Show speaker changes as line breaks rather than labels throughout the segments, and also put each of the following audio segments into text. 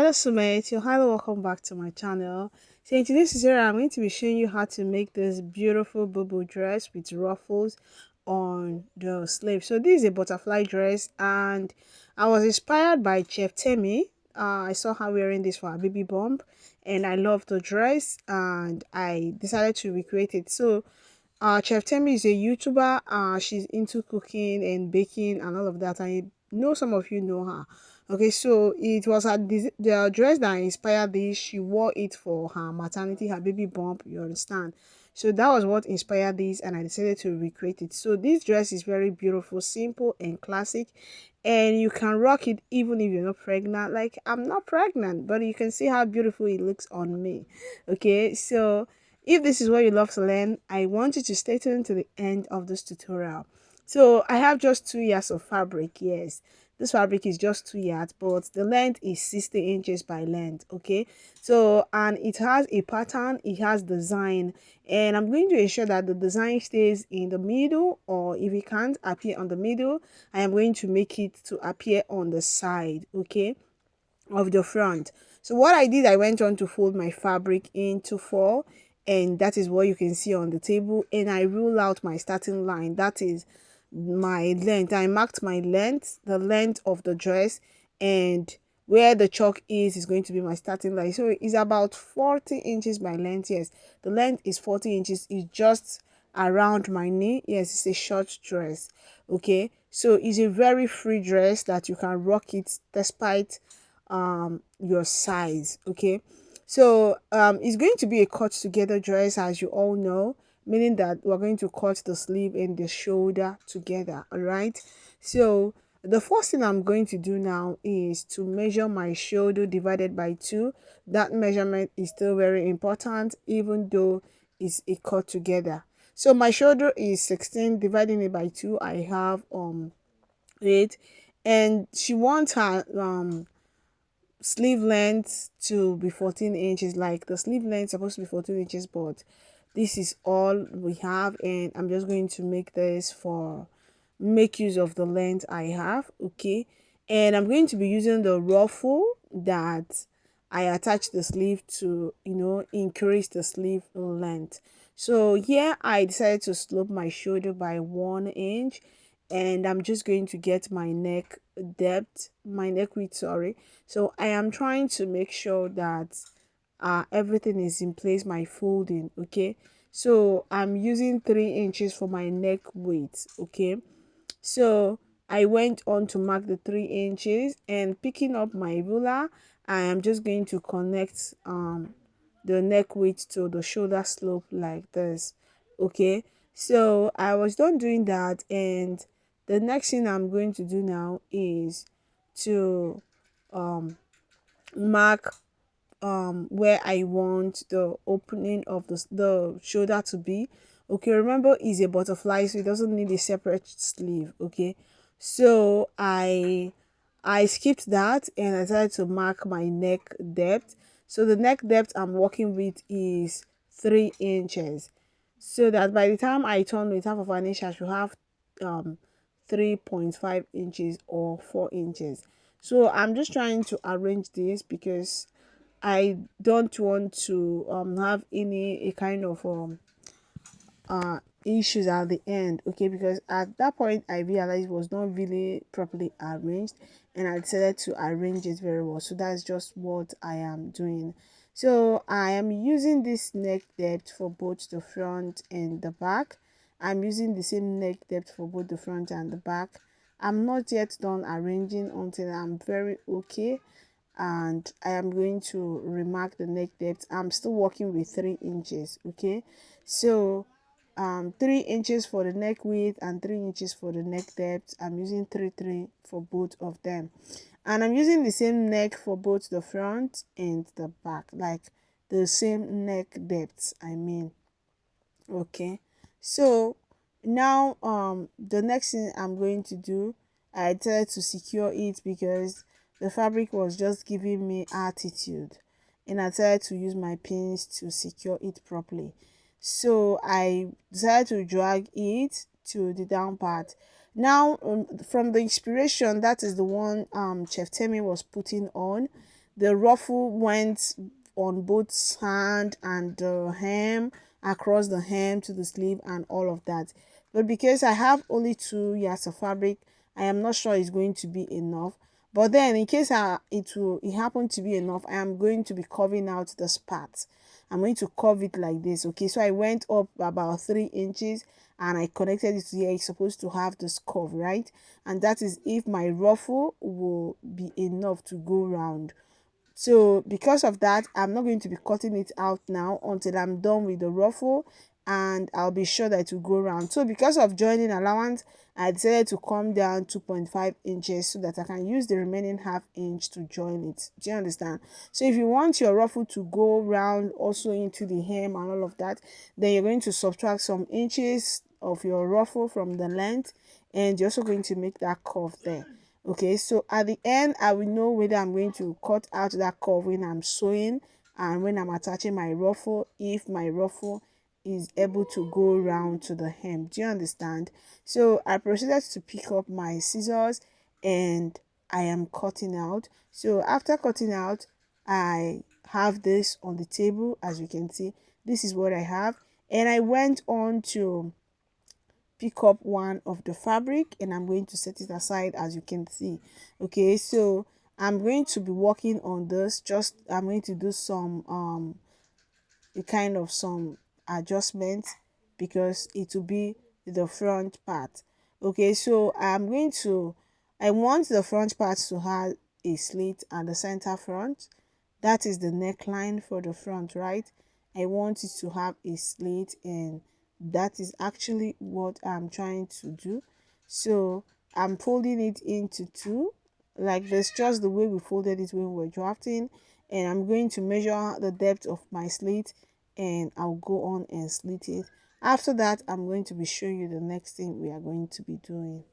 Hello Sumait, you're highly welcome back to my channel. So in today's tutorial, I'm going to be showing you how to make this beautiful bubu dress with ruffles on the sleeve. So this is a butterfly dress and I was inspired by Chef Temi. I saw her wearing this for her baby bump and I love the dress and I decided to recreate it. So Chef Temi is a YouTuber. She's into cooking and baking and all of that. I know some of you know her. Okay, so it was the dress that inspired this. She wore it for her maternity, her baby bump. You understand? So that was what inspired this, and I decided to recreate it. So this dress is very beautiful, simple, and classic, and you can rock it even if you're not pregnant. Like I'm not pregnant, but you can see how beautiful it looks on me. Okay, so if this is what you love to learn, I want you to stay tuned to the end of this tutorial. So I have just 2 yards of fabric. Yes, this fabric is just 2 yards, but the length is 60 inches by length. Okay, so and it has a pattern, it has design, and I'm going to ensure that the design stays in the middle, or if it can't appear on the middle, I am going to make it to appear on the side. Okay, of the front. So what I did, I went on to fold my fabric into four, and that is what you can see on the table, and I rule out my starting line. That is my length. I marked my length, the length of the dress, and where the chalk is going to be my starting line. So it's about 40 inches by length. Yes, the length is 40 inches. It's just around my knee. Yes, it's a short dress. Okay, so it's a very free dress that you can rock it despite your size. Okay, so it's going to be a cut together dress, as you all know, meaning that we're going to cut the sleeve and the shoulder together. All right, so the first thing I'm going to do now is to measure my shoulder divided by 2. That measurement is still very important even though it's a cut together. So my shoulder is 16, dividing it by 2, I have 8, and she wants her sleeve length to be 14 inches. Like the sleeve length supposed to be 14 inches, but this is all we have, and I'm just going to make this for make use of the length I have. Okay, and I'm going to be using the ruffle that I attach the sleeve to, increase the sleeve length. So here I decided to slope my shoulder by 1 inch, and I'm just going to get my neck depth, my neck width, sorry. So I am trying to make sure that everything is in place, my folding. Okay, so I'm using 3 inches for my neck width. Okay, so I went on to mark the 3 inches, and picking up my ruler, I am just going to connect the neck width to the shoulder slope like this. Okay, so I was done doing that, and the next thing I'm going to do now is to mark where I want the opening of the shoulder to be. Okay, remember it's a butterfly, so it doesn't need a separate sleeve. Okay, so I skipped that and I decided to mark my neck depth. So the neck depth I'm working with is 3 inches, so that by the time I turn with half of an inch, I should have um 3.5 inches or 4 inches. So I'm just trying to arrange this because I don't want to have any a kind of issues at the end. Okay, because at that point I realized it was not really properly arranged, and I decided to arrange it very well. So that's just what I am doing. So I am using this neck depth for both the front and the back. I'm using the same neck depth for both the front and the back. I'm not yet done arranging until I'm very okay, and I am going to remark the neck depth. I'm still working with 3 inches. Okay, so 3 inches for the neck width and 3 inches for the neck depth. I'm using 3 for both of them, and I'm using the same neck for both the front and the back, like the same neck depths, I mean. Okay, so now the next thing I'm going to do, I tried to secure it because the fabric was just giving me attitude, and I tried to use my pins to secure it properly. So I decided to drag it to the down part. Now from the inspiration, that is the one Chef Temi was putting on, the ruffle went on both hand and the hem, across the hem to the sleeve and all of that. But because I have only 2 yards of fabric, I am not sure it's going to be enough. But then in case it happen to be enough, I am going to be curving out this part. I'm going to curve it like this. Okay, so I went up about 3 inches and I connected it to here. It's supposed to have this curve, right? And that is if my ruffle will be enough to go round. So because of that, I'm not going to be cutting it out now until I'm done with the ruffle, and I'll be sure that it will go round. So because of joining allowance, I decided to come down 2.5 inches so that I can use the remaining half inch to join it. Do you understand? So if you want your ruffle to go round also into the hem and all of that, then you're going to subtract some inches of your ruffle from the length, and you're also going to make that curve there. Okay, so at the end I will know whether I'm going to cut out that curve when I'm sewing and when I'm attaching my ruffle, if my ruffle is able to go round to the hem. Do you understand? So I proceeded to pick up my scissors and I am cutting out. So after cutting out, I have this on the table. As you can see, this is what I have, and I went on to pick up one of the fabric and I'm going to set it aside, as you can see. Okay, so I'm going to be working on this. Just I'm going to do some a kind of some adjustments because it will be the front part. Okay, so I want the front part to have a slit at the center front. That is the neckline for the front, right? I want it to have a slit, and that is actually what I'm trying to do. So I'm folding it into two like this, just the way we folded it when we were drafting, and I'm going to measure the depth of my slit and I'll go on and slit it. After that, I'm going to be showing you the next thing we are going to be doing.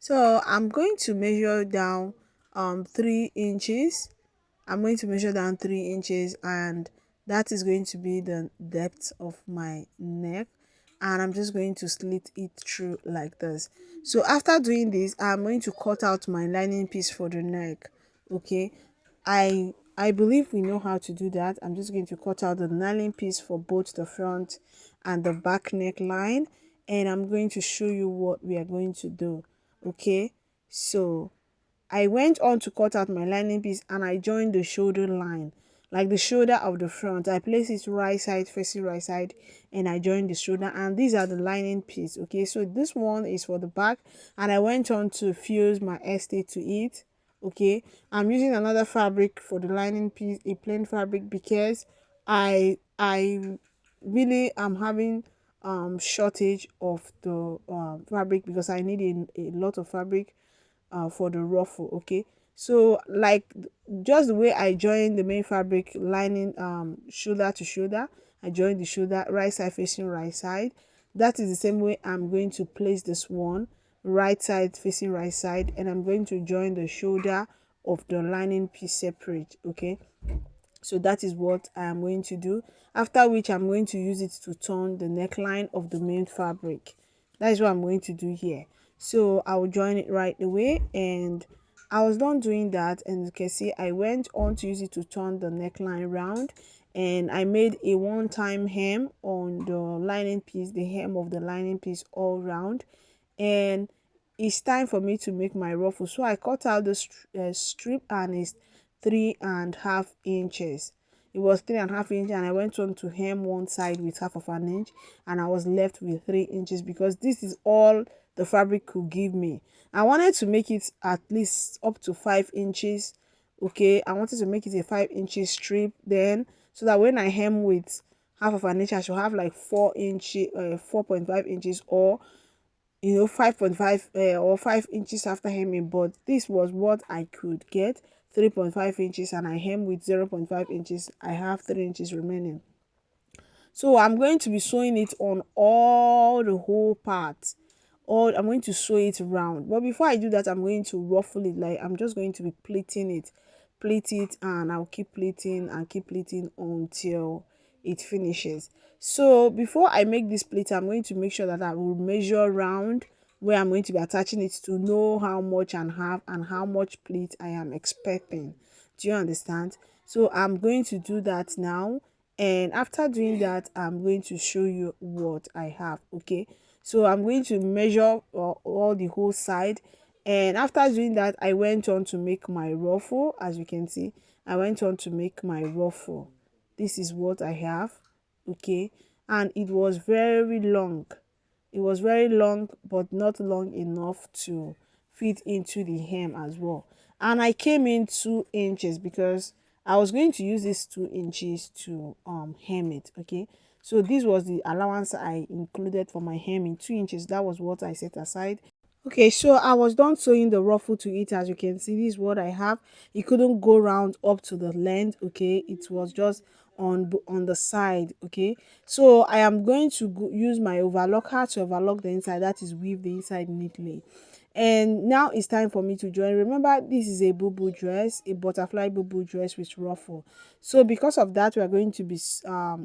So I'm going to measure down 3 inches. I'm going to measure down 3 inches, and that is going to be the depth of my neck, and I'm just going to slit it through like this. So after doing this, I'm going to cut out my lining piece for the neck. Okay, I believe we know how to do that. I'm just going to cut out the lining piece for both the front and the back neckline, and I'm going to show you what we are going to do. Okay, so I went on to cut out my lining piece and I joined the shoulder line, like the shoulder of the front. I place it right side facing right side and I joined the shoulder, and these are the lining piece. Okay, so this one is for the back and I went on to fuse my estate to it. Okay, I'm using another fabric for the lining piece, a plain fabric, because I really am having shortage of the fabric, because I need a lot of fabric for the ruffle. Okay, so like just the way I join the main fabric lining shoulder to shoulder, I join the shoulder right side facing right side. That is the same way I'm going to place this one, right side facing right side, and I'm going to join the shoulder of the lining piece separate. Okay, so that is what I am going to do, after which I'm going to use it to turn the neckline of the main fabric. That is what I'm going to do here. So I will join it right away, and I was done doing that, and you can see I went on to use it to turn the neckline round, and I made a one-time hem on the lining piece, the hem of the lining piece all round, and it's time for me to make my ruffle. So I cut out the strip, and it's 3.5 inches. It was 3.5 inches, and I went on to hem one side with half of an inch, and I was left with 3 inches because this is all the fabric could give me. I wanted to make it at least up to 5 inches. Okay, I wanted to make it a 5 inches strip, then so that when I hem with half of an inch, I should have like 4 inches, 4.5 inches, or 5.5 or 5 inches after hemming. But this was what I could get, 3.5 inches, and I hem with 0.5 inches. I have 3 inches remaining. So I'm going to be sewing it on all the whole part, or I'm going to sew it round. But before I do that, I'm going to ruffle it. Like I'm just going to be pleating it. pleat it, and I'll keep pleating and keep pleating until it finishes. So before I make this pleat, I'm going to make sure that I will measure round where I'm going to be attaching it to know how much and have and how much pleat I am expecting. Do you understand? So I'm going to do that now, and after doing that I'm going to show you what I have. Okay, so I'm going to measure all the whole side, and after doing that I went on to make my ruffle. As you can see, I went on to make my ruffle. This is what I have. Okay, and it was very long. It was very long, but not long enough to fit into the hem as well. And I came in 2 inches because I was going to use this 2 inches to hem it. Okay, so this was the allowance I included for my hemming, 2 inches. That was what I set aside. Okay, so I was done sewing the ruffle to it. As you can see, this is what I have. It couldn't go round up to the length. Okay, it was just on the side. Okay, so I am going to use my overlocker to overlock the inside, that is weave the inside neatly. And now it's time for me to join. Remember, this is a bubu dress, a butterfly bubu dress with ruffle. So because of that, we are going to be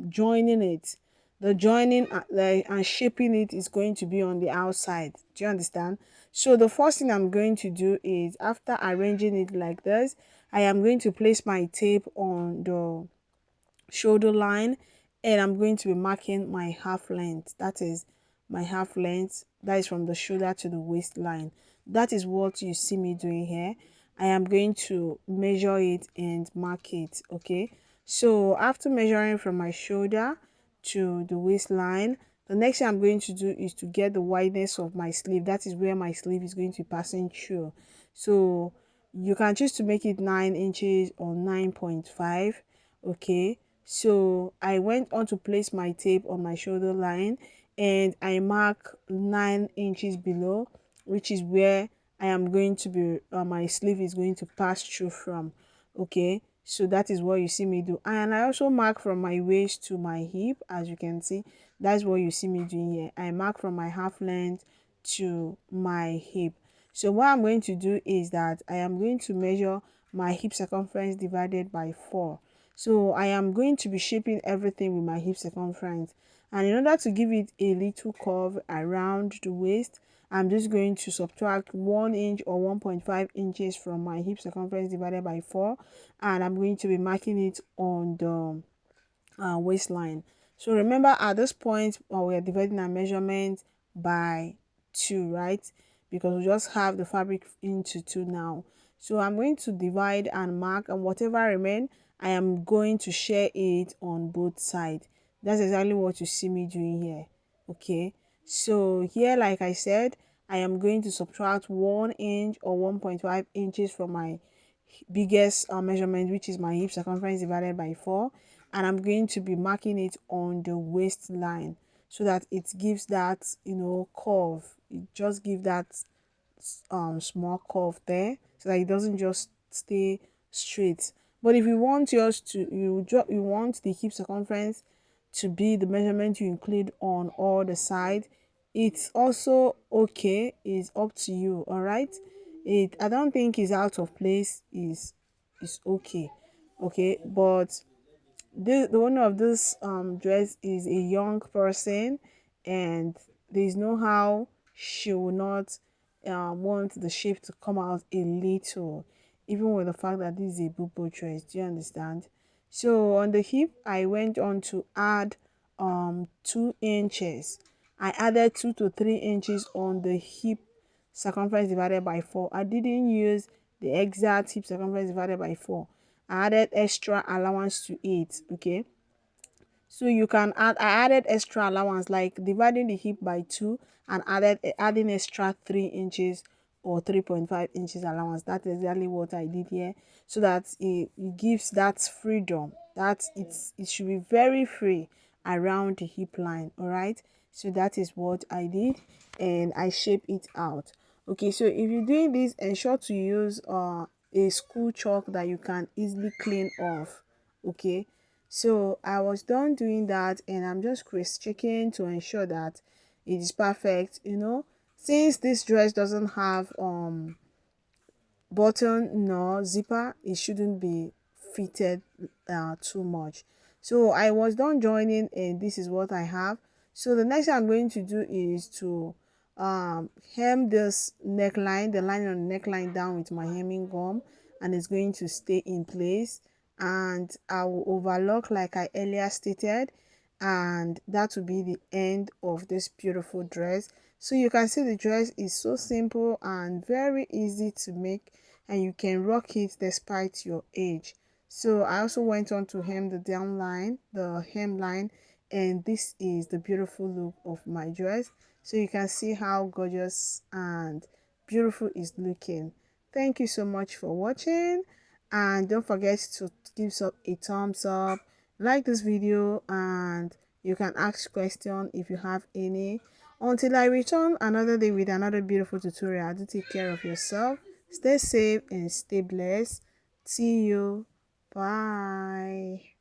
joining it. The joining and shaping it is going to be on the outside. Do you understand? So the first thing I'm going to do is, after arranging it like this, I am going to place my tape on the shoulder line, and I'm going to be marking my half length. That is my half length, that is from the shoulder to the waistline. That is what you see me doing here. I am going to measure it and mark it. Okay, so after measuring from my shoulder to the waistline, the next thing I'm going to do is to get the wideness of my sleeve. That is where my sleeve is going to be passing through. So you can choose to make it 9 inches or 9.5. Okay, so I went on to place my tape on my shoulder line, and I mark 9 inches below, which is where I am going to be my sleeve is going to pass through from. Okay, so that is what you see me do. And I also mark from my waist to my hip. As you can see, that's what you see me doing here. I mark from my half length to my hip. So what I'm going to do is that I am going to measure my hip circumference divided by 4. So I am going to be shaping everything with my hip circumference, and in order to give it a little curve around the waist, I'm just going to subtract 1 inch or 1.5 inches from my hip circumference divided by 4, and I'm going to be marking it on the waistline. So remember, at this point we are dividing our measurement by 2, right? Because we just have the fabric into 2 now. So I'm going to divide and mark, and whatever remain, I am going to share it on both sides. That's exactly what you see me doing here. Okay, so here, like I said, I am going to subtract 1 inch or 1.5 inches from my biggest measurement, which is my hip circumference divided by 4, and I'm going to be marking it on the waistline so that it gives that, curve. It just gives that small curve there so that it doesn't just stay straight. But if you want yours to, you want the hip circumference to be the measurement you include on all the side, it's also okay. It's up to you. All right, I don't think it's out of place. Is okay. Okay, but the owner of this dress is a young person, and there's no how she will not want the shape to come out a little, even with the fact that this is a bubo dress. Do you understand? So on the hip I went on to add 2 inches. I added 2 to 3 inches on the hip circumference divided by 4. I didn't use the exact hip circumference divided by 4. I added extra allowance to it. Okay, so you can add, I added extra allowance, like dividing the hip by 2 and adding extra 3 inches or 3.5 inches allowance. That's exactly what I did here, so that it gives that freedom, that it should be very free around the hip line. All right, so that is what I did, and I shape it out. Okay, so if you're doing this, ensure to use a school chalk that you can easily clean off. Okay, so I was done doing that, and I'm just cross checking to ensure that it is perfect. Since this dress doesn't have button nor zipper, it shouldn't be fitted too much. So I was done joining, and this is what I have. So the next thing I'm going to do is to hem this neckline, the line on the neckline, down with my hemming gum, and it's going to stay in place. And I will overlock like I earlier stated, and that will be the end of this beautiful dress. So you can see the dress is so simple and very easy to make, and you can rock it despite your age. So I also went on to hem the down line, the hemline, and this is the beautiful look of my dress. So you can see how gorgeous and beautiful it's looking. Thank you so much for watching, and don't forget to give us a thumbs up, like this video, and you can ask questions if you have any. Until I return another day with another beautiful tutorial, do take care of yourself, stay safe and stay blessed. See you. Bye.